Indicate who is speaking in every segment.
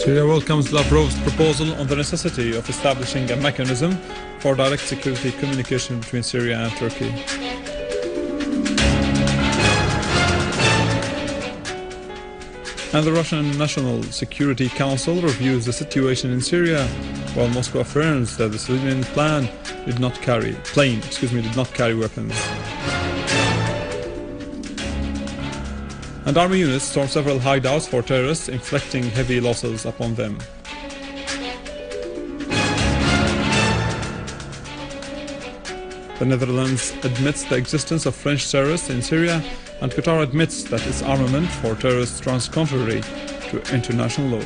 Speaker 1: Syria welcomes Lavrov's proposal on the necessity of establishing a mechanism for direct security communication between Syria and Turkey. And the Russian National Security Council reviews the situation in Syria, while Moscow affirms that the civilian plane did not carry weapons. And army units storm several hideouts for terrorists, inflicting heavy losses upon them. The Netherlands admits the existence of French terrorists in Syria, and Qatar admits that its armament for terrorists runs contrary to international law.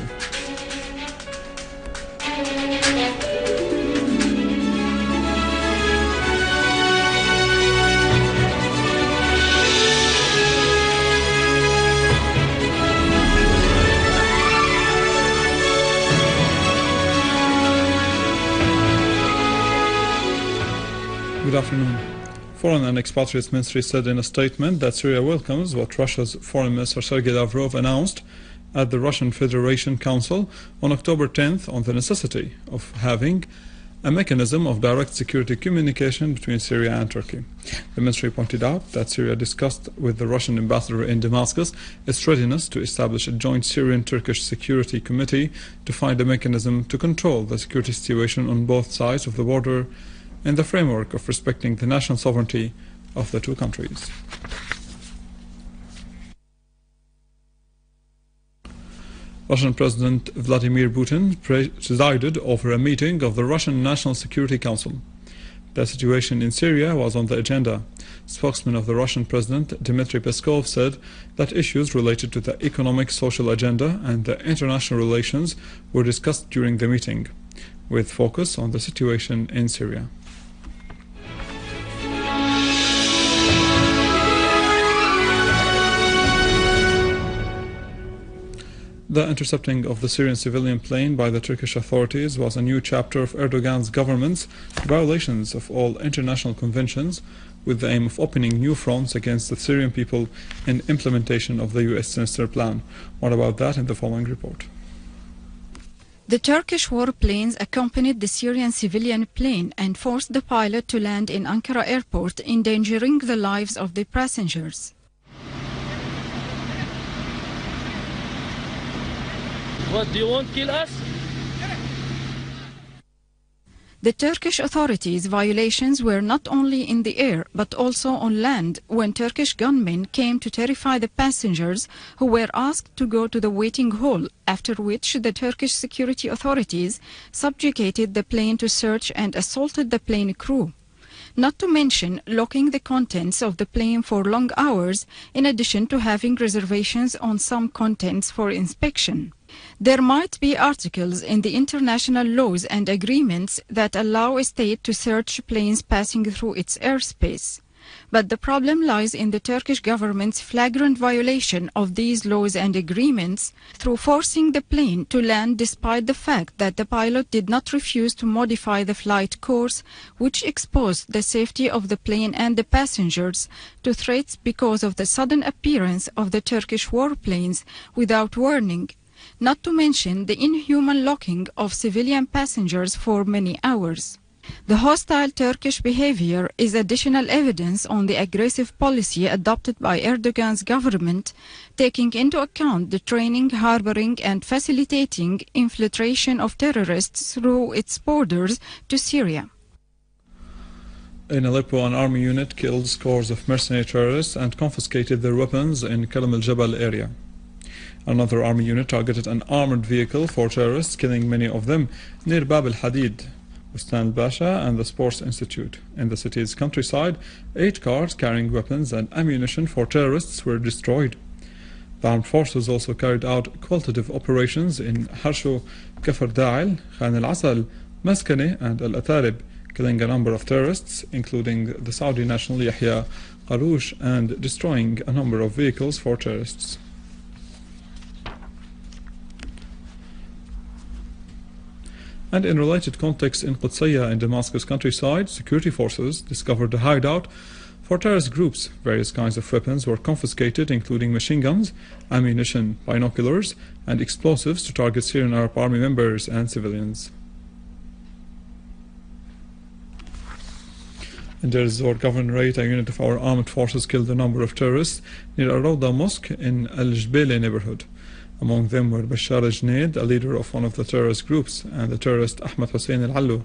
Speaker 1: Good afternoon. Foreign and Expatriates Ministry said in a statement that Syria welcomes what Russia's Foreign Minister Sergei Lavrov announced at the Russian Federation Council on October 10th on the necessity of having a mechanism of direct security communication between Syria and Turkey. The ministry pointed out that Syria discussed with the Russian ambassador in Damascus its readiness to establish a joint Syrian-Turkish security committee to find a mechanism to control the security situation on both sides of the border in the framework of respecting the national sovereignty of the two countries. Russian President Vladimir Putin presided over a meeting of the Russian National Security Council. The situation in Syria was on the agenda. Spokesman of the Russian President Dmitry Peskov said that issues related to the economic, social agenda and the international relations were discussed during the meeting, with focus on the situation in Syria. The intercepting of the Syrian civilian plane by the Turkish authorities was a new chapter of Erdogan's government's violations of all international conventions, with the aim of opening new fronts against the Syrian people in implementation of the US sinister plan. More about that in the following report.
Speaker 2: The Turkish warplanes accompanied the Syrian civilian plane and forced the pilot to land in Ankara airport, endangering the lives of the passengers.
Speaker 3: What, do you want to kill us?
Speaker 2: The Turkish authorities' violations were not only in the air but also on land when Turkish gunmen came to terrify the passengers who were asked to go to the waiting hall, after which the Turkish security authorities subjugated the plane to search and assaulted the plane crew. Not to mention locking the contents of the plane for long hours, in addition to having reservations on some contents for inspection. There might be articles in the international laws and agreements that allow a state to search planes passing through its airspace. But the problem lies in the Turkish government's flagrant violation of these laws and agreements through forcing the plane to land despite the fact that the pilot did not refuse to modify the flight course, which exposed the safety of the plane and the passengers to threats because of the sudden appearance of the Turkish warplanes without warning. Not to mention the inhuman locking of civilian passengers for many hours. The hostile Turkish behavior is additional evidence on the aggressive policy adopted by Erdogan's government, taking into account the training, harboring and facilitating infiltration of terrorists through its borders to Syria.
Speaker 1: In Aleppo, an army unit killed scores of mercenary terrorists and confiscated their weapons in Kalam al-Jabal area. Another army unit targeted an armored vehicle for terrorists, killing many of them near Bab al-Hadid, Bustan Basha and the Sports Institute. In the city's countryside, 8 cars carrying weapons and ammunition for terrorists were destroyed. The armed forces also carried out qualitative operations in Harsho, Kafr Da'il, Khan al-Asal, Maskane and Al-Atarib, killing a number of terrorists, including the Saudi national Yahya Qaroush, and destroying a number of vehicles for terrorists. And in related context, in Qudsiya in Damascus countryside, security forces discovered a hideout For terrorist groups, various kinds of weapons were confiscated, including machine guns, ammunition, binoculars, and explosives to target Syrian Arab Army members and civilians. In Deir ez-Zor Governorate, a unit of our armed forces killed a number of terrorists near a Rawda mosque in Al-Jbele neighborhood. Among them were Bashar al-Junaid, a leader of one of the terrorist groups, and the terrorist Ahmed Hussein al-Allu.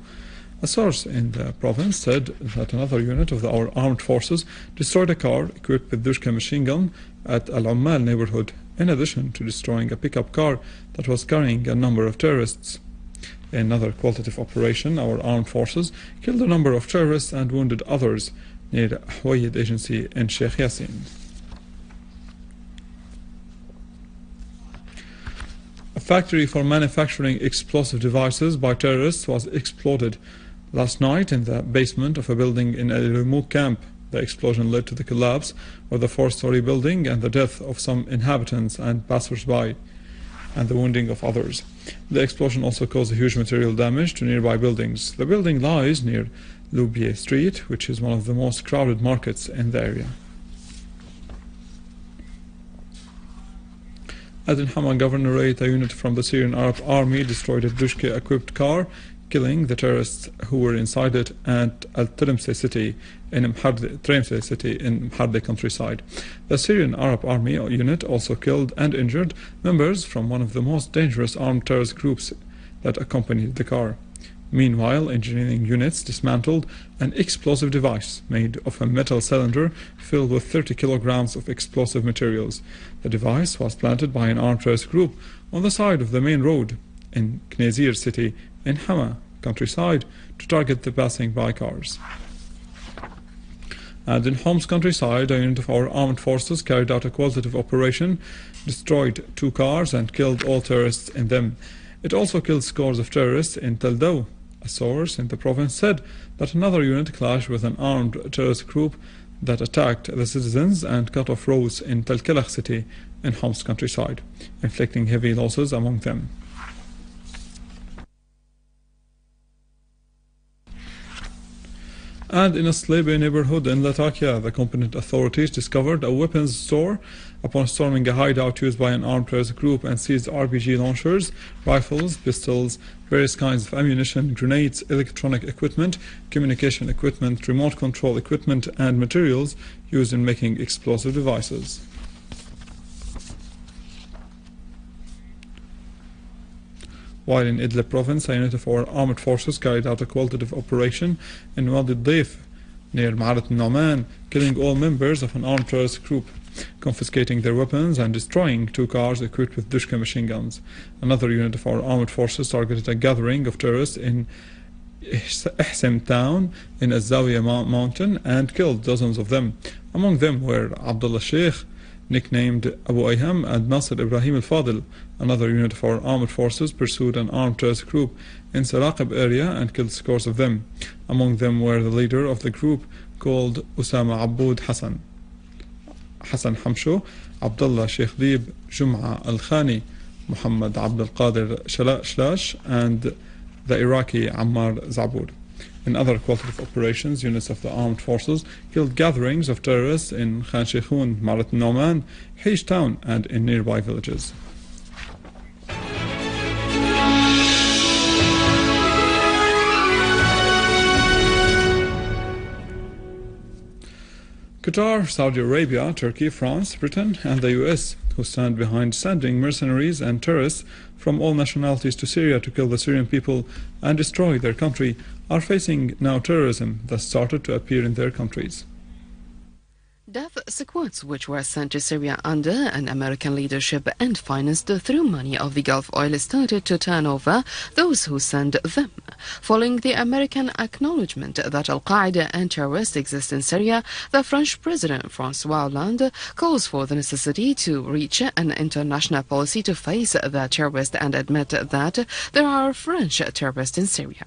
Speaker 1: A source in the province said that another unit of our armed forces destroyed a car equipped with Dushka machine gun at Al-Ummal neighborhood, in addition to destroying a pickup car that was carrying a number of terrorists. In another qualitative operation, our armed forces killed a number of terrorists and wounded others near Huwayd agency in Sheikh Yassin. A factory for manufacturing explosive devices by terrorists was exploded last night in the basement of a building in a remote camp. The explosion led to the collapse of the four-story building and the death of some inhabitants and passers-by, and the wounding of others. The explosion also caused huge material damage to nearby buildings. The building lies near Loubier Street, which is one of the most crowded markets in the area. At Hama Governorate, a unit from the Syrian Arab Army destroyed a Dushka-equipped car, killing the terrorists who were inside it at Al-Tremse city in Mharde countryside. The Syrian Arab Army unit also killed and injured members from one of the most dangerous armed terrorist groups that accompanied the car. Meanwhile, engineering units dismantled an explosive device made of a metal cylinder filled with 30 kilograms of explosive materials. The device was planted by an armed terrorist group on the side of the main road in Knezir city in Hama countryside to target the passing by cars. And in Homs countryside, a unit of our armed forces carried out a qualitative operation, destroyed 2 cars and killed all terrorists in them. It also killed scores of terrorists in Tel Daw. A source in the province said that another unit clashed with an armed terrorist group that attacked the citizens and cut off roads in Tel Kelach city in Homs countryside, inflicting heavy losses among them. And in a Slebe neighborhood in Latakia, the competent authorities discovered a weapons store upon storming a hideout used by an armed terrorist group and seized RPG launchers, rifles, pistols, various kinds of ammunition, grenades, electronic equipment, communication equipment, remote control equipment, and materials used in making explosive devices. While in Idlib province, a unit of our armed forces carried out a qualitative operation in Wadi Daif near Ma'arat al-Nu'man, killing all members of an armed terrorist group, confiscating their weapons and destroying 2 cars equipped with Dushka machine guns. Another unit of our armed forces targeted a gathering of terrorists in Ihsam town in Azzawiya mountain and killed dozens of them. Among them were Abdullah Sheikh, nicknamed Abu Ayham, and Nasir Ibrahim al-Fadil. Another unit of our armed forces pursued an armed terrorist group in Saraqib area and killed scores of them. Among them were the leader of the group called Usama Aboud Hassan Hamsho, Abdullah Sheikh Dib, Jum'a al-Khani, Muhammad Abdul Qadir Shlash, and the Iraqi Ammar Zabour. In other qualitative operations, units of the armed forces killed gatherings of terrorists in Khan Sheikhun, Ma'arat al-Nu'man, Hej town, and in nearby villages. Qatar, Saudi Arabia, Turkey, France, Britain, and the US, who stand behind sending mercenaries and terrorists from all nationalities to Syria to kill the Syrian people and destroy their country, are facing now terrorism that started to appear in their countries.
Speaker 4: Death squads which were sent to Syria under an American leadership and financed through money of the Gulf oil started to turn over those who send them. Following the American acknowledgement that Al-Qaeda and terrorists exist in Syria, the French President François Hollande calls for the necessity to reach an international policy to face the terrorists and admit that there are French terrorists in Syria.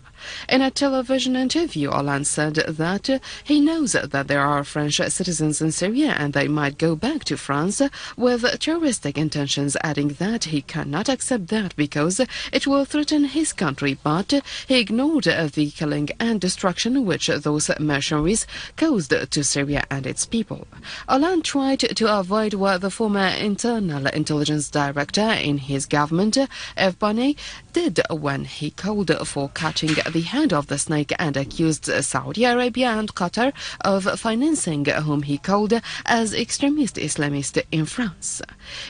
Speaker 4: In a television interview, Hollande said that he knows that there are French citizens in in Syria and they might go back to France with terroristic intentions, adding that he cannot accept that because it will threaten his country, but he ignored the killing and destruction which those mercenaries caused to Syria and its people. Hollande tried to avoid what the former internal intelligence director in his government, F. did when he called for cutting the head of the snake and accused Saudi Arabia and Qatar of financing whom he called as extremist Islamists in France.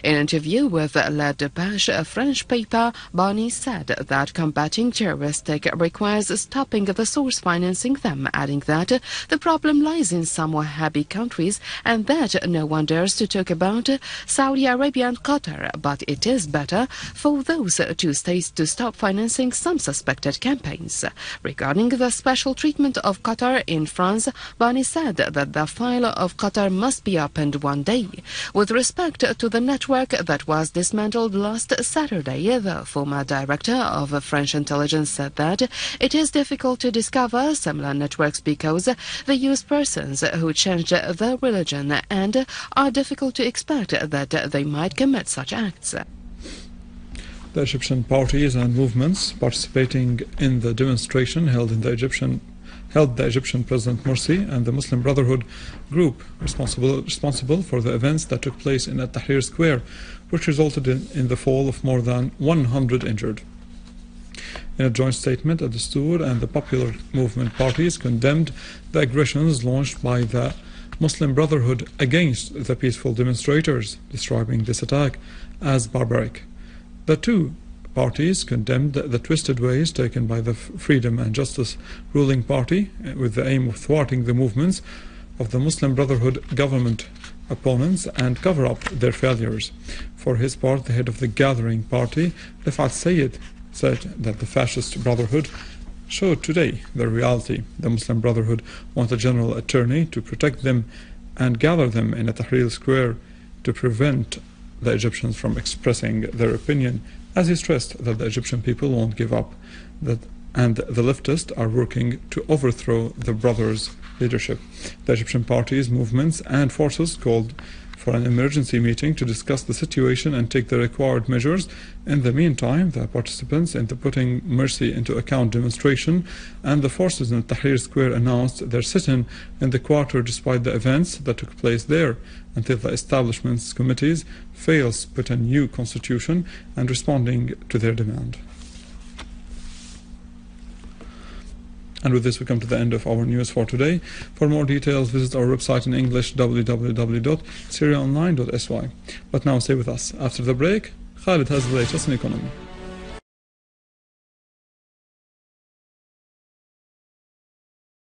Speaker 4: In an interview with La Dépêche, a French paper, Barnier said that combating terrorists requires stopping the source financing them, adding that the problem lies in some Wahhabi countries and that no one dares to talk about Saudi Arabia and Qatar, but it is better for those two states to stop financing some suspected campaigns. Regarding the special treatment of Qatar in France, Barnier said that the file of Qatar must be opened one day. With respect to the network that was dismantled last Saturday, the former director of French intelligence said that it is difficult to discover similar networks because they use persons who changed their religion and are difficult to expect that they might commit such acts.
Speaker 1: The Egyptian parties and movements participating in the demonstration held the Egyptian President Morsi and the Muslim Brotherhood group responsible for the events that took place in Tahrir Square, which resulted in the fall of more than 100 injured. In a joint statement, Ad-Dastur and the Popular Movement parties condemned the aggressions launched by the Muslim Brotherhood against the peaceful demonstrators, describing this attack as barbaric. The two parties condemned the twisted ways taken by the Freedom and Justice ruling party with the aim of thwarting the movements of the Muslim Brotherhood government opponents and cover up their failures. For his part, the head of the gathering party, Rifat Sayyid, said that the fascist Brotherhood showed today the reality. The Muslim Brotherhood want a general attorney to protect them and gather them in a Tahrir Square to prevent the Egyptians from expressing their opinion, as he stressed that the Egyptian people won't give up, and the leftists are working to overthrow the brothers' leadership. The Egyptian parties, movements and forces called for an emergency meeting to discuss the situation and take the required measures. In the meantime, the participants in the Putting Mercy into Account demonstration and the forces in Tahrir Square announced their sit-in in the quarter despite the events that took place there, until the establishment's committees fails to put a new constitution and responding to their demand. And with this, we come to the end of our news for today. For more details, visit our website in English, www.syriaonline.sy. But now stay with us. After the break, Khalid has the latest in economy.